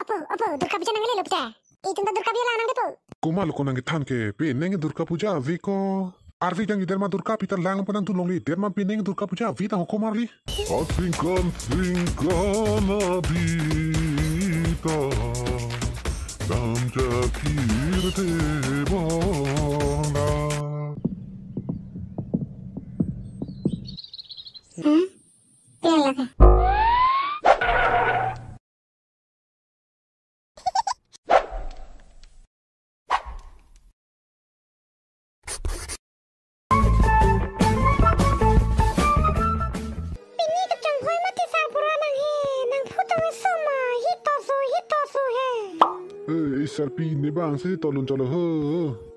Apa, Durga Puja nang lelo pita. Itu Durga Puja lanang depo. Kuma lo konang than ke pineng Durga Puja avi ko arvi jang ider ma Durga pita lang panang tulong li der ma pineng Durga Puja avi ta ko marli singkan abita dam jakir te bona Pian lah. Sarpi ne bang se tolun cholo ho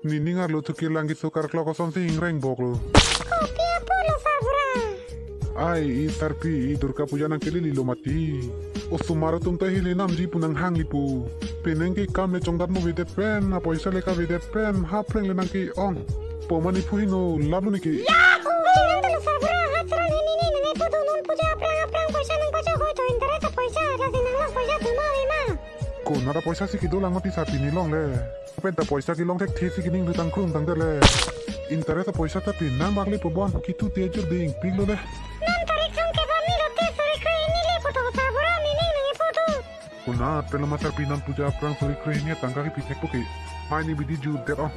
nini ngar lo thuke langi sokar kloko something reng bok lo Kopia polo sabra. ai sarpi Durga Puja nang keli lilo mati o sumaro tum ta hili nam ji punang hang lipu peneng ki kam le chongdat mo vide pen a poisa le ka vide pen ha preng le nang ki ong pomani puino labu ni ki ko nara poisa si kido lang mati sarpi ni long le penta poisa ki long tek thi si kining dutang krung tang de le interesa poisa ta pinang bakli pobon kitu tejur ding piglo le Kuna telo masar pinang puja prang sorry krenya tangka ki pitek poke mai ni bidi ju det on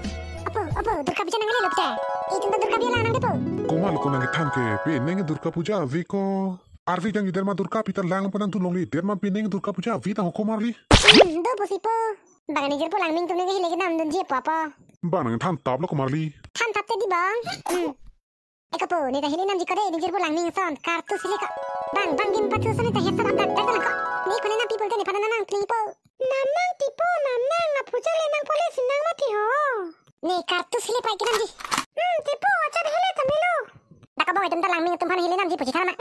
Apa, Durga Puja nang lelo pita. Itu Durga Puja lanang depo. Kuma lo konang than ke pineng Durga Puja avi ko arvi jang ider ma Durga pita lang panang tulong li der ma pineng Durga Puja avi ta ko marli Do posipo. Bang ni jer pulang ming tu nang hile nam dun je papa. banang than tab lo ko marli Than tapte di bang. Ekapo ni ta hile nam jikare ni jer pulang ming son kartu silika. Bang game patu sone ta hesa anda ta ko. Ni kone na people te pada nang klipo. Namang tipo namang na puja le nang pole sinang mati ho. Ni kartu sile pai kiram di. Tipo acha hile tamilo. Daka bang item ta lang ming tumhan hile nam ji puji thana.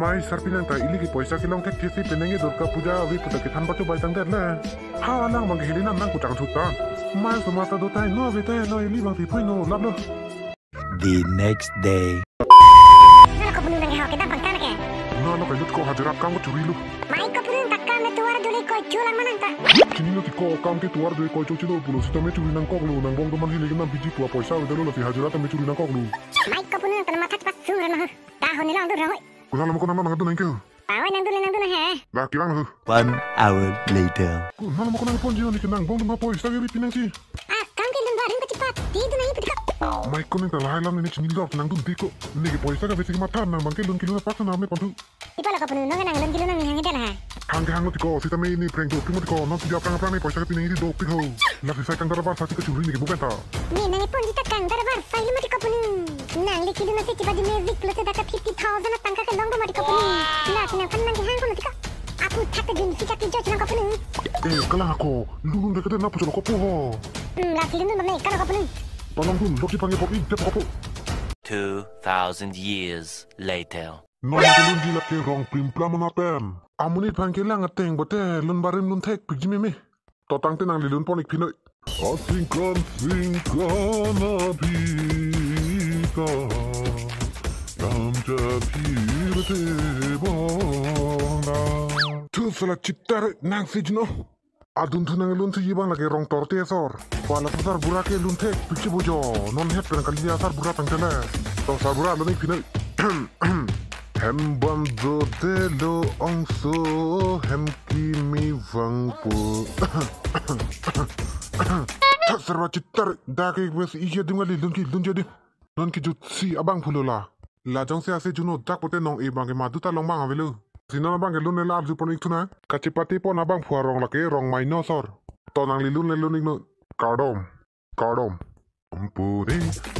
mai sarpinang ta ili ki poisa ki long tek thi si pineng Durga Puja avi puta ki than bacho bai tang der le ha lang bang hili nam nang ku chang thutan mai sumata do tai no vi te no ili bang ti phoi no lab lo The next day. Nala ko bunung nang ha ke dampang kana ke. no no ka yut ko hadirap kang ko churi lu Mai ko bunung takka me tuar dule ko julang manang ta. kini no ti ko kam ke tuar de ko chochi do pulo sita me churi nang kok lu nang bong do man hili nam biji tua poisa de lo fi hadirap me churi nang kok lu Mai ko bunung tan mathat pas sungan mah. Ta honi lang dur rahoi. kuna lam ko nam nang do nang ke Pawai nang dule he. la kirang lu 1 hour later. kuna lam ko nang pon jino ni nang bong do ma poisa ge bi pinang si Ah, kam ke dun barin cepat. Di dun ai pedika. mai ko nang ta lai lam ni chini lo nang dun ti ko ni ke poisa ga besi ma tan nang bang ke lun kilu na paksa na me pon thu Di pala ko bunung nang nang lun nang hang dala ha. hang ke hang lo ti ko sita me ni preng do ki mo ti ko no ti dia prang prang ni poisa ke pinang di do pi ho la si sai kang dara ba sa ti ka churi ni ke bukan ta Ni nang pon di takang darabar sai lu mati ko bunung. Nang li kidu na se tiba di music lu se daka 50,000 na tangka ke dong do mati ko bunung. Na sinang kan nang hang ko tika. Aku tak ke din sikap tijo nang ko bunung. kala ko lulun de ke na pucho ko po ho La silun dun nei kan ko bunung. tolong dun lo ki pangi pop i de ko 2,000 years later. no ke lun di la ke rong prim plam na tem amuni phang ke lang ateng bote lun barim lun thek pig me me to tang te nang li lun ponik pinoi singkan abita dam jakir te bona tu sala chitar nang sijno adun tu nang lun tu yibang lagi rong torte sor wala sar burak ke lun thek pichi bojo non het pen kalia sar burak tang tele to sar burak lun pinoi hem bando de lo ongso hem kimi vangpo serba chitar dake wes iya dungali lun jadi non ki jut si abang phulola la jong se ase juno dak pote nong e bang ke maduta long bang avelu sinana bang ke lun le lab ju ponik tuna kachipati pon abang phua rong lake rong mai no sor to nang li lun no kardom ampure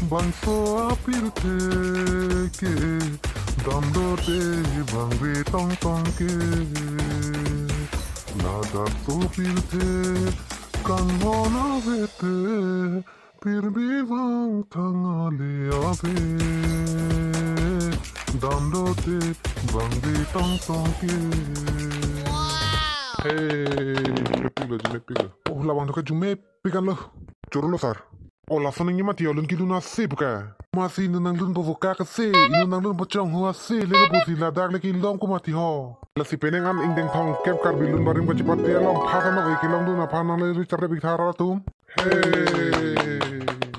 banso apirte ke dando te bang be tong ke nada to pirte kan mona vete pir bivang tangale ave dando te bang be tong ke hey pilo oh lawang to ke jume pikan lo choro lo sar Ola senengnya mati alun ki luna se buka. Masih nang lun bovoka ke se, nang lun bocong hua se lega bosi ladak lagi lom ku mati ho. La si penengan ing deng thong kep kar bilun barim ka cepat dia lom phasa nok e kilom du na phana le ri charre bik thara tum. Hey.